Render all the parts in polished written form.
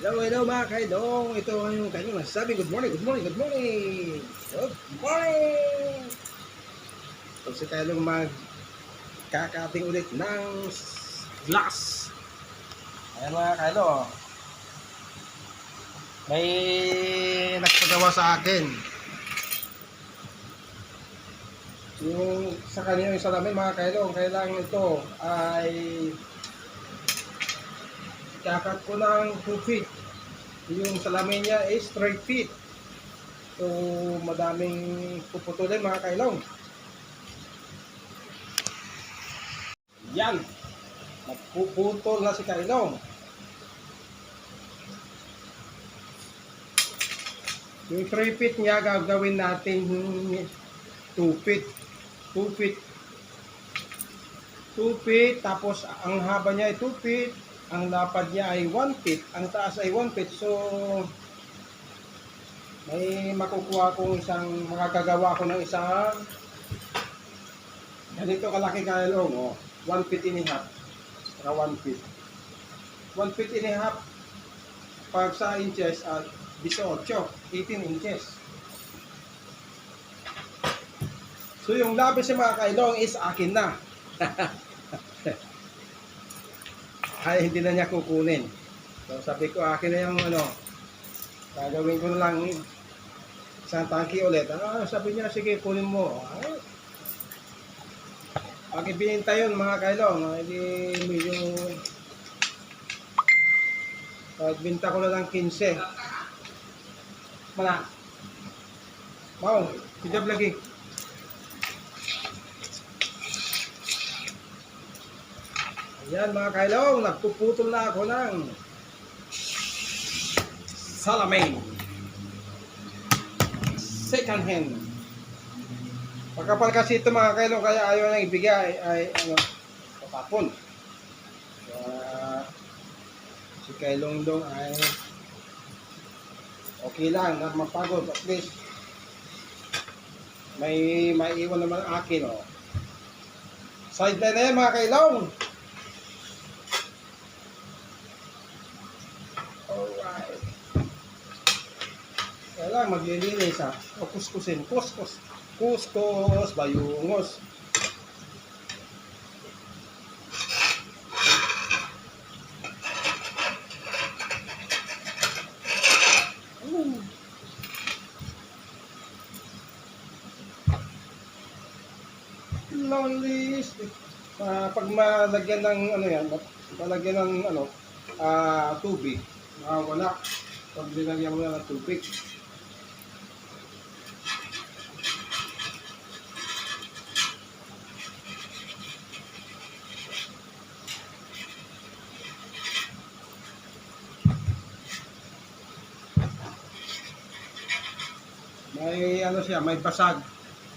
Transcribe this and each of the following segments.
Hello mga kaidong. Ito ang yung kanyang nasasabi. Good morning, good morning, good morning. Good morning. So si kaidong magkakating ulit ng glass. Ayan mga kaidong. May nagpagawa sa akin. Yung sa kanya yung salamin mga kaidong. Kailangan ito ay kakat ko ng 2 feet. Yung salamin niya is 3 feet. So, madaming puputulin mga kailong. Yan. Magpuputol na si kailong. Yung 3 feet niya gagawin natin 2 feet. 2 feet. 2 feet. Tapos ang haba niya ay 2 feet. Ang lapad niya ay 1 feet. Ang taas ay 1 feet. So, may makukuha kong makakagawa ko ng isang ganito kalaki kailong. Oh, 1 feet and a half. Saka 1 feet. 1 feet and a half. Pag sa inches at 18 inches. So, yung labis sa mga kailong is akin na. Ay hindi na niya kukunin. So sabi ko akin na yung gagawin ko na lang isang tangki ulit. Sabi niya sige kunin mo. Pag ibininta yun mga kailong, hindi medyo pagbinta ko na lang 15. Mana? Mau, hijab lagi. Ayan mga kailong, nagpuputol na ako ng salamin. Second hand. Pagkapal kasi ito mga kailong, kaya ayaw nang ibigay ay patapon. Si kailong dong ay okay lang, na mapagod. At least may maiiwan naman akin. Sideline na yan mga kailong. Alright. Kailangan maglilinis o kuskusin. Kuskus. Kuskus. Bayungos. Lonely. Pag malagyan ng malagyan ng tubig. Wala. Pag nilagyan mo na ng tubig. May siya, may basag.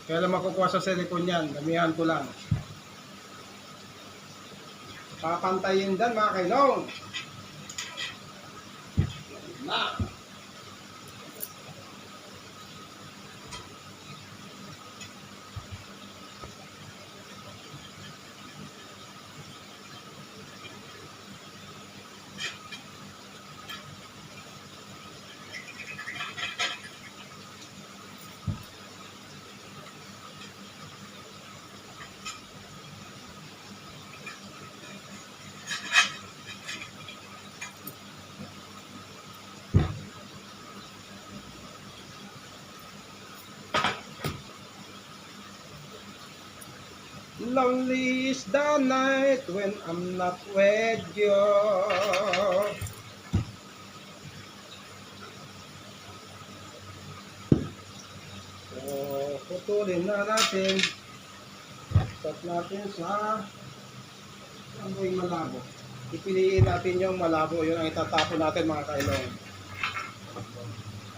Kaya lang makukuha sa silicone yan. Damihan ko lang. Papantayin dan mga kailong. Na. Lonely is the night when I'm not with you. So, putulin na natin. Start natin sa amoy malabo. Ipiliin natin yung malabo. Yun ang itatapon natin mga kailong.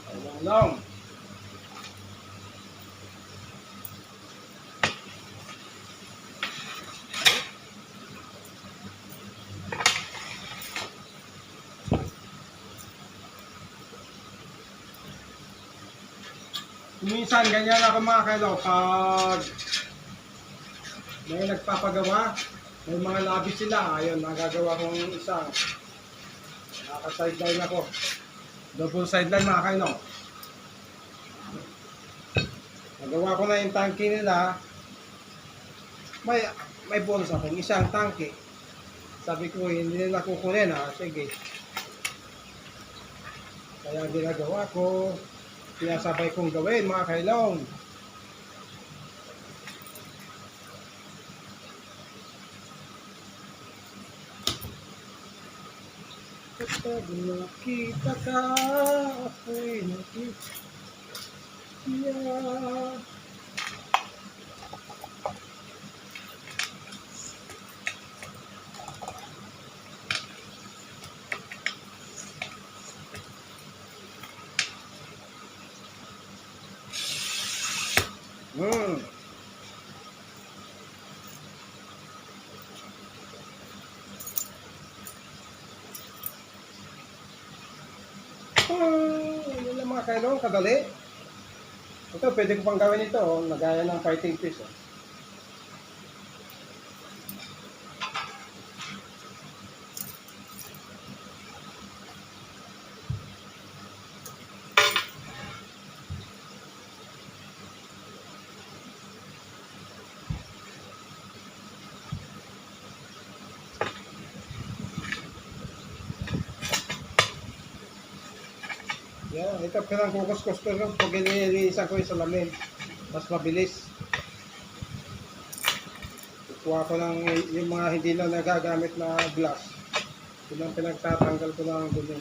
Kailong. Minsan ganyan ako mga kailong, pag may nagpapagawa, may mga labis sila. Ayun, nagagawa kong isa. Naka-sideline ako. Double sideline mga kainong. Nagawa ko na yung tangke nila. May bonus ako. Isang tangke. Sabi ko, hindi nila kukunin ha. Sige. Kaya ginagawa ko. Pinasabay kong gawin mga kailong. Kapag nakita ka, ako'y nakita. Yeah. Yun lang mga kailong, kadali. Ito, pwede ko pang gawin ito, nagaya ng fighting fish. Yan, ito pinang kukus-kus ko lang pag inilisan ko yung salamin. Mas mabilis. Kukuha ko ng yung mga hindi na nagagamit na glass. Yun ang pinagtatanggal ko ng dumi.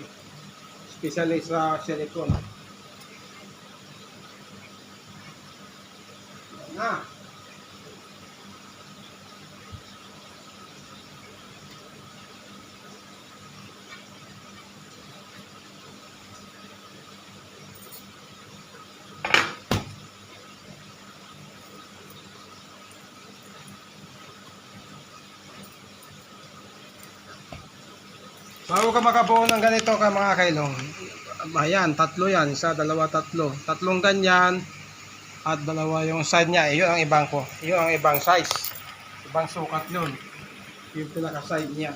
Especially sa silicone. Yan na. Bago ka makabuo ng ganito ka mga kailong, ayan, tatlo yan, isa, dalawa, tatlo. Tatlong ganyan at dalawa yung side niya. Iyon ang ibang ko. Iyon ang ibang size. Ibang sukat yun. Yung pinaka-side niya.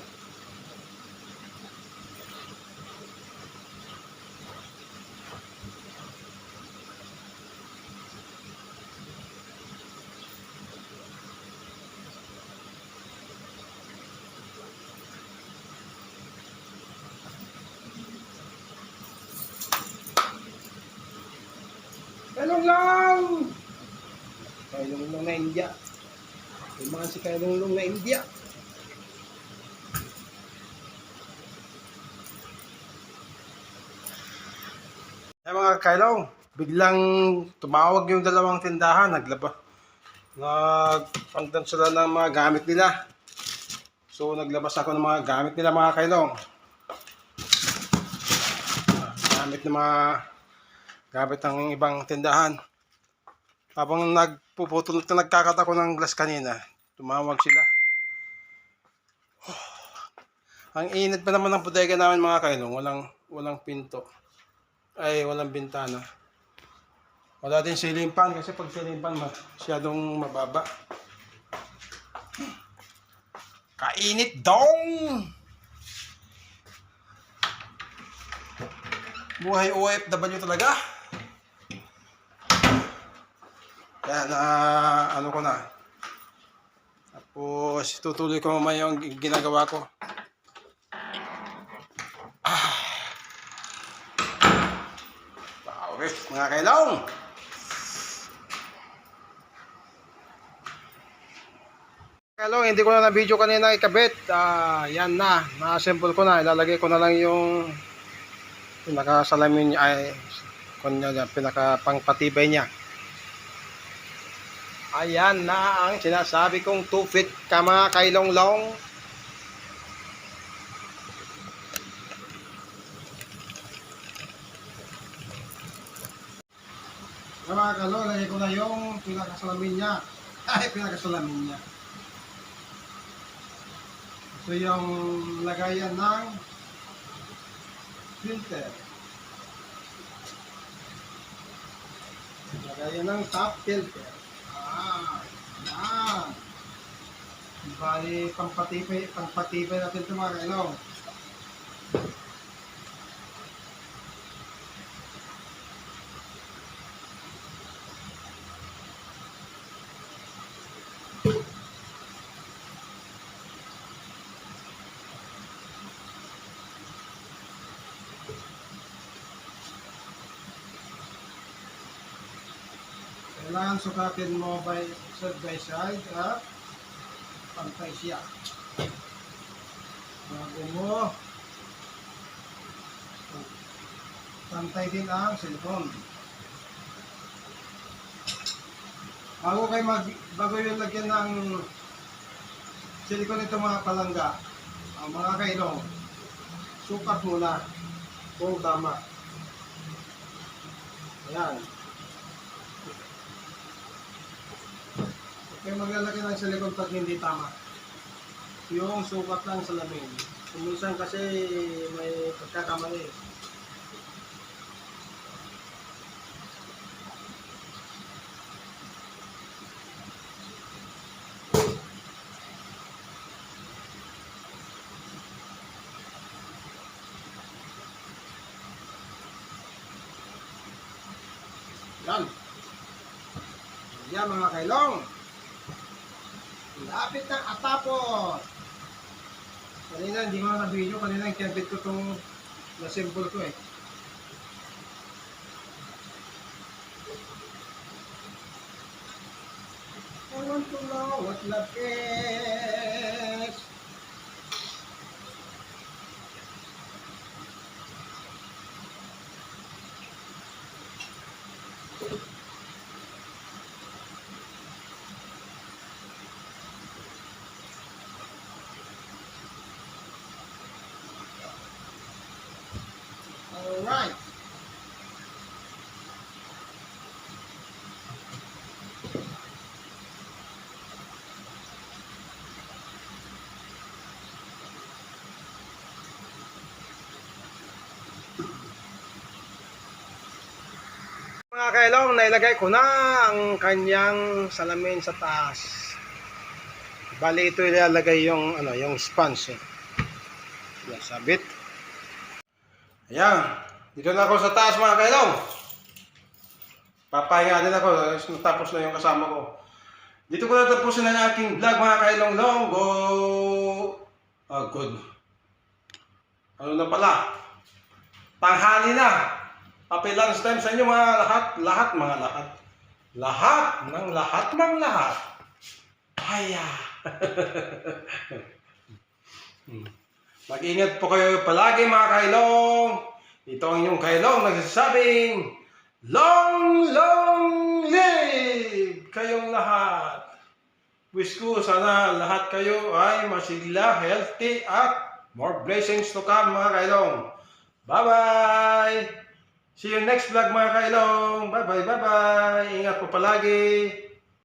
Kailong lang! Kailong lang na India. Yung mga si Kailong lang na India. Ay mga kailong, biglang tumawag yung dalawang tindahan. Nagpangdan sila ng mga gamit nila. So naglabas ako ng mga gamit nila mga kailong. Gamit ng ibang tindahan. Habang nagpuputol at nagkakat ako ng glass kanina, tumawag sila. Ang init pa naman ng bodega namin mga kailong, walang pinto. Ay, walang bintana. Wala din ceiling fan kasi pag ceiling fan masyadong mababa. Kainit dong! Buhay OFW talaga. Kaya ano ko na. Tapos tutuloy ko mamaya yung ginagawa ko. Okay, mga kailong. Kailong, hindi ko na video kanina ikabit. Yan na. Na-assemble ko na. Ilalagay ko na lang yung pinaka-salamin niya ay pinaka-pangpatibay niya. Ayan na ang sinasabi kong 2 feet ka mga kailong-long. Mga kailong, lagay ko na yung pinaka-salamin niya. Ay, pinaka-salamin niya. Ito yung lagayan ng filter. Lagayan ng top filter. Yan. Bali, pangpatibay natin ito mga kailong. Kailangan sukatin mo side by side at pantay siya. Bago mo, pantay din ang silikon. Bago yung lagyan ng silikon ito mga palangga, mga kailong, sukat muna kung tama. Ayan. Okay, maglalagay ng silikon pag hindi tama. Yung sukat lang sa lamin. Kuminsan kasi may pagkakamali. Yan. Yan mga kailong. Lapit ng atapos. Kanina hindi ko na video. Kanina kinabit ko itong na-symbol ko eh. I want to know what love is. Alright. Mga kailong, nailagay ko na ang kanyang salamin sa taas. Bali ito ilalagay yung yung sponge eh. Yan, sabit. Ayan, dito na ako sa taas mga kailong. Papahinga din ako, tapos na yung kasama ko. Dito ko na tapusin ang aking vlog mga kailong Longgo. Good. Ano na pala? Tanghali na. Happy lunch time sa inyo mga lahat. Lahat ng lahat. Haya. Mag-ingat po kayo palagi mga kailong. Ito ang inyong kailong nagsasabing, long live kayong lahat. Wish ko sana lahat kayo ay masigla, healthy at more blessings to come mga kailong. Bye-bye! See you next vlog mga kailong. Bye-bye. Ingat po palagi.